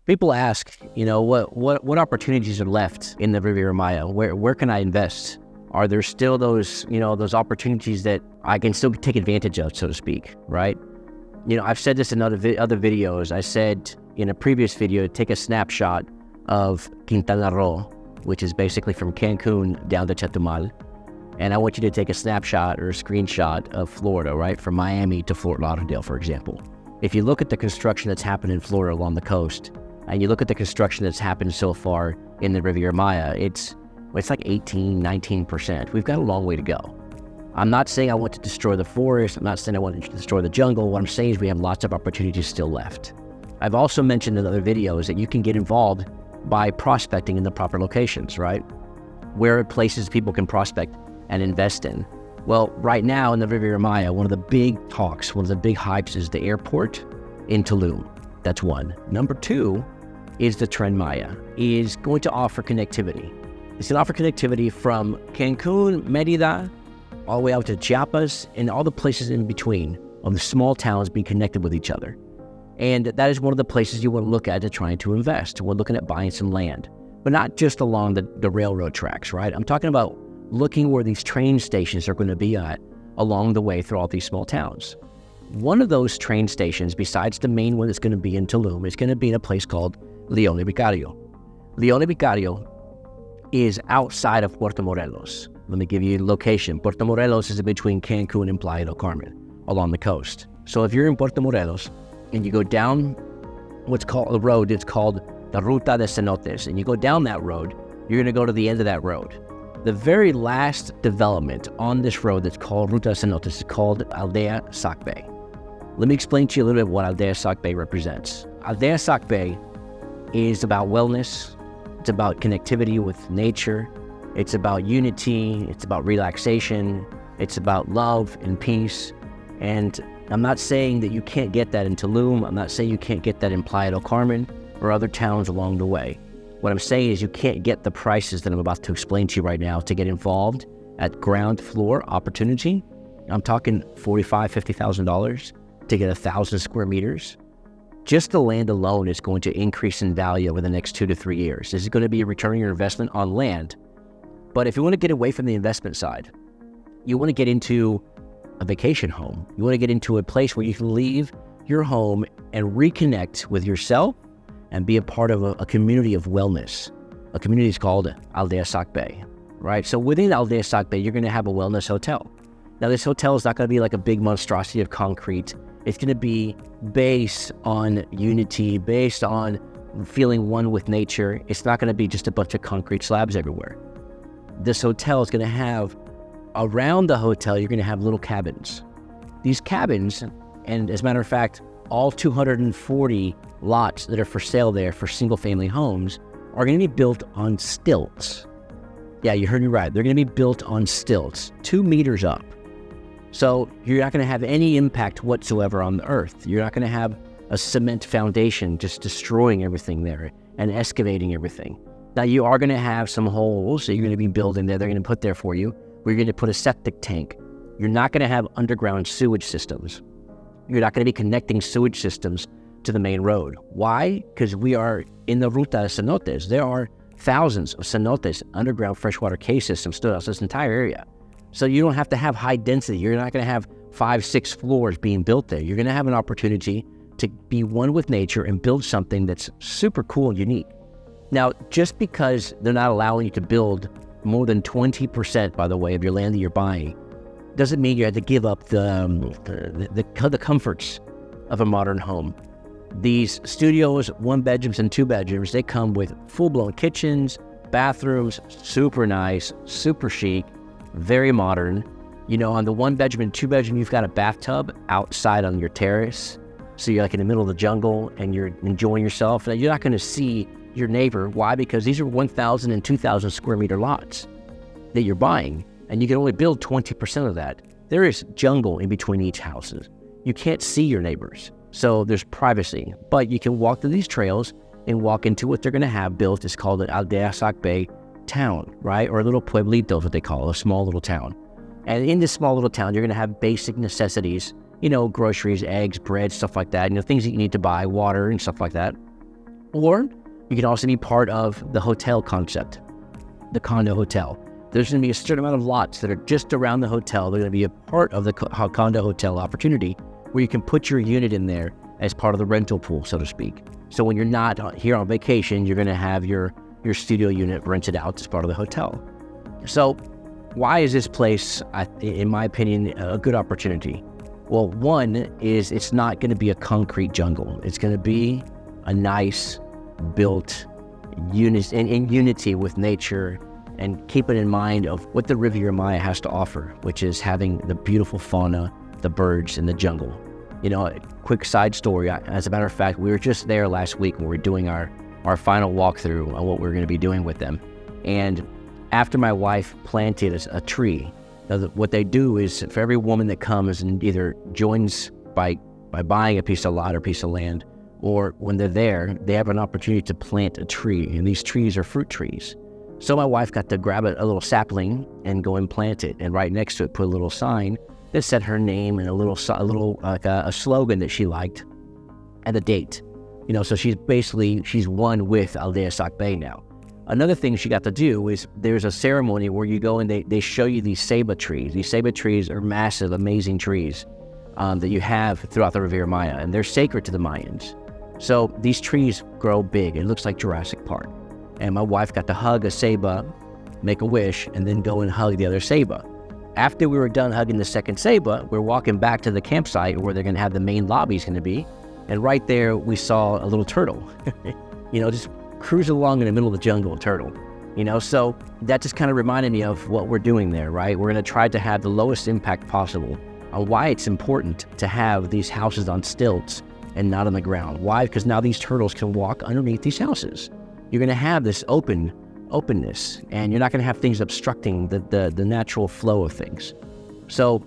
People ask, what opportunities are left in the Riviera Maya? Where can I invest? Are there still those opportunities that I can still take advantage of, so to speak, right? I've said this in other videos. I said in a previous video, take a snapshot of Quintana Roo, which is basically from Cancun down to Chetumal. And I want you to take a snapshot or a screenshot of Florida, right? From Miami to Fort Lauderdale, for example. If you look at the construction that's happened in Florida along the coast, and you look at the construction that's happened so far in the Riviera Maya, it's like 18, 19%. We've got a long way to go. I'm not saying I want to destroy the forest. I'm not saying I want to destroy the jungle. What I'm saying is we have lots of opportunities still left. I've also mentioned in other videos that you can get involved by prospecting in the proper locations, right? Where are places people can prospect and invest in? Well, right now in the Riviera Maya, one of the big talks, one of the big hypes is the airport in Tulum. That's one. Number two is the Tren Maya is going to offer connectivity. It's going to offer connectivity from Cancun, Merida, all the way out to Chiapas and all the places in between of the small towns being connected with each other. And that is one of the places you want to look at to trying to invest. We're looking at buying some land, but not just along the railroad tracks, right? I'm talking about looking where these train stations are going to be at along the way through all these small towns. One of those train stations, besides the main one that's going to be in Tulum, is going to be in a place called Leone Vicario. Leone Vicario is outside of Puerto Morelos. Let me give you a location. Puerto Morelos is in between Cancun and Playa del Carmen along the coast. So if you're in Puerto Morelos and you go down what's called the road, it's called the Ruta de Cenotes, and you go down that road, you're going to go to the end of that road. The very last development on this road that's called Ruta de Cenotes is called Aldea Sak Bay. Let me explain to you a little bit what Aldea Sak Bay represents. Aldea Sak Bay is about wellness. It's about connectivity with nature. It's about unity. It's about relaxation. It's about love and peace. And I'm not saying that you can't get that in Tulum. I'm not saying you can't get that in Playa del Carmen or other towns along the way. What I'm saying is you can't get the prices that I'm about to explain to you right now to get involved at ground floor opportunity. I'm talking $45,000, $50,000 to get 1,000 square meters. Just the land alone is going to increase in value over the next 2 to 3 years. This is going to be a return on your investment on land. But if you want to get away from the investment side, you want to get into a vacation home. You want to get into a place where you can leave your home and reconnect with yourself and be a part of a community of wellness. A community is called Aldea Sak Bay, right? So within Aldea Sak Bay, you're going to have a wellness hotel. Now, this hotel is not going to be like a big monstrosity of concrete. It's going to be based on unity, based on feeling one with nature. It's not going to be just a bunch of concrete slabs everywhere. This hotel is going to have, around the hotel, you're going to have little cabins. These cabins, and as a matter of fact, all 240 lots that are for sale there for single-family homes are going to be built on stilts. Yeah, you heard me right. They're going to be built on stilts, 2 meters up. So you're not going to have any impact whatsoever on the earth. You're not going to have a cement foundation just destroying everything there and excavating everything. Now, you are going to have some holes that you're going to be building there. They're going to put there for you, where you're going to put a septic tank. You're not going to have underground sewage systems. You're not going to be connecting sewage systems to the main road. Why? Because we are in the Ruta de Cenotes. There are thousands of cenotes, underground freshwater cave systems throughout this entire area. So you don't have to have high density. You're not going to have 5, 6 floors being built there. You're going to have an opportunity to be one with nature and build something that's super cool and unique. Now, just because they're not allowing you to build more than 20%, by the way, of your land that you're buying, doesn't mean you have to give up the comforts of a modern home. These studios, 1 bedrooms and 2 bedrooms, they come with full-blown kitchens, bathrooms, super nice, super chic, very modern. You know, on the 1 bedroom and 2 bedroom, you've got a bathtub outside on your terrace. So you're like in the middle of the jungle and you're enjoying yourself. Now, you're not going to see your neighbor. Why? Because these are 1,000 and 2,000 square meter lots that you're buying, and you can only build 20% of that. There is jungle in between each houses. You can't see your neighbors. So there's privacy, but you can walk through these trails and walk into what they're going to have built. It's called an Aldea Sak Bay town, right? Or a little pueblito, what they call it, a small little town. And in this small little town, you're going to have basic necessities, you know, groceries, eggs, bread, stuff like that, you know, things that you need to buy, water and stuff like that. Or you can also be part of the hotel concept, the condo hotel. There's going to be a certain amount of lots that are just around the hotel. They're going to be a part of the condo hotel opportunity where you can put your unit in there as part of the rental pool, so to speak. So when you're not here on vacation, you're going to have your studio unit rented out as part of the hotel. So why is this place, in my opinion, a good opportunity? Well, one is it's not going to be a concrete jungle. It's going to be a nice built unit in unity with nature, and keeping in mind of what the Riviera Maya has to offer, which is having the beautiful fauna, the birds, and the jungle. You know, a quick side story, as a matter of fact, we were just there last week when we were doing our final walkthrough on what we're going to be doing with them. And after my wife planted a tree, what they do is for every woman that comes and either joins by buying a piece of lot or piece of land, or when they're there, they have an opportunity to plant a tree, and these trees are fruit trees. So my wife got to grab a little sapling and go and plant it, and right next to it put a little sign that said her name and a little like a slogan that she liked and a date. You know, so she's one with Aldea Sak Bay now. Another thing she got to do is there's a ceremony where you go and they show you these ceiba trees. These ceiba trees are massive, amazing trees that you have throughout the Riviera Maya, and they're sacred to the Mayans. So these trees grow big. It looks like Jurassic Park. And my wife got to hug a ceiba, make a wish, and then go and hug the other ceiba. After we were done hugging the second ceiba, we're walking back to the campsite where they're going to have the main lobby's going to be. And right there, we saw a little turtle, you know, just cruise along in the middle of the jungle, a turtle, you know. So that just kind of reminded me of what we're doing there, right? We're going to try to have the lowest impact possible on why it's important to have these houses on stilts and not on the ground. Why? Because now these turtles can walk underneath these houses. You're going to have this openness, and you're not going to have things obstructing the natural flow of things. So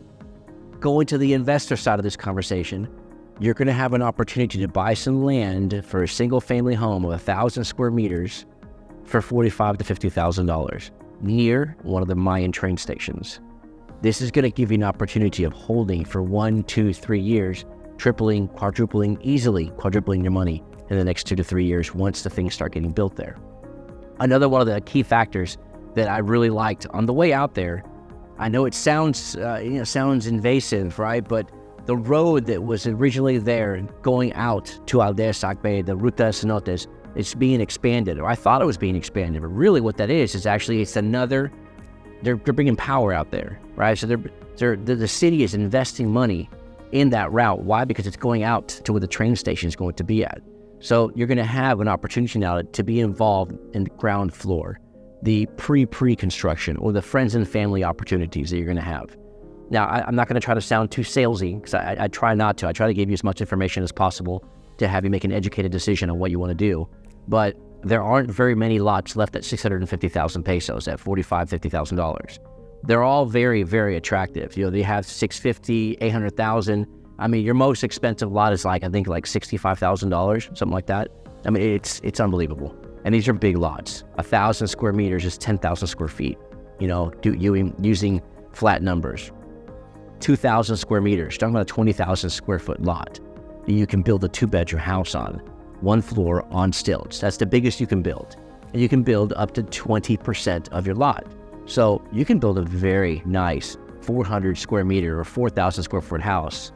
going to the investor side of this conversation, you're going to have an opportunity to buy some land for a single family home of 1,000 square meters for $45,000 to $50,000 near one of the Mayan train stations. This is going to give you an opportunity of holding for 1, 2, 3 years, tripling, easily quadrupling your money in the next 2 to 3 years once the things start getting built there. Another one of the key factors that I really liked on the way out there, I know it sounds invasive, right? But the road that was originally there going out to Aldea Sak Bay, the Ruta Cenotes, it's being expanded, or I thought it was being expanded, but really what that is actually it's another. They're bringing power out there, right? So the city is investing money in that route. Why? Because it's going out to where the train station is going to be at. So you're going to have an opportunity now to be involved in the ground floor, the pre-construction, or the friends and family opportunities that you're going to have. Now, I'm not going to try to sound too salesy, because I try not to. I try to give you as much information as possible to have you make an educated decision on what you want to do. But there aren't very many lots left at 650,000 pesos, at $45,000, $50,000. They're all very, very attractive. You know, they have 650, 800,000. I mean, your most expensive lot is like $65,000, something like that. I mean, it's unbelievable. And these are big lots. 1,000 square meters is 10,000 square feet. You know, using flat numbers. 2,000 square meters, talking about a 20,000 square foot lot that you can build a 2-bedroom house on, 1 floor on stilts. That's the biggest you can build. And you can build up to 20% of your lot. So you can build a very nice 400 square meter or 4,000 square foot house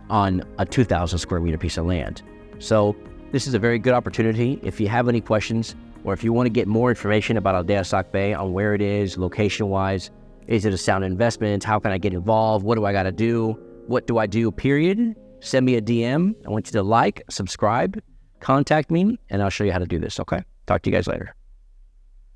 on a 2,000 square meter piece of land. So this is a very good opportunity. If you have any questions, or if you want to get more information about Aldea Sak Bay on where it is, location-wise, is it a sound investment? How can I get involved? What do I got to do? What do I do, period? Send me a DM. I want you to like, subscribe, contact me, and I'll show you how to do this, okay? Talk to you guys later.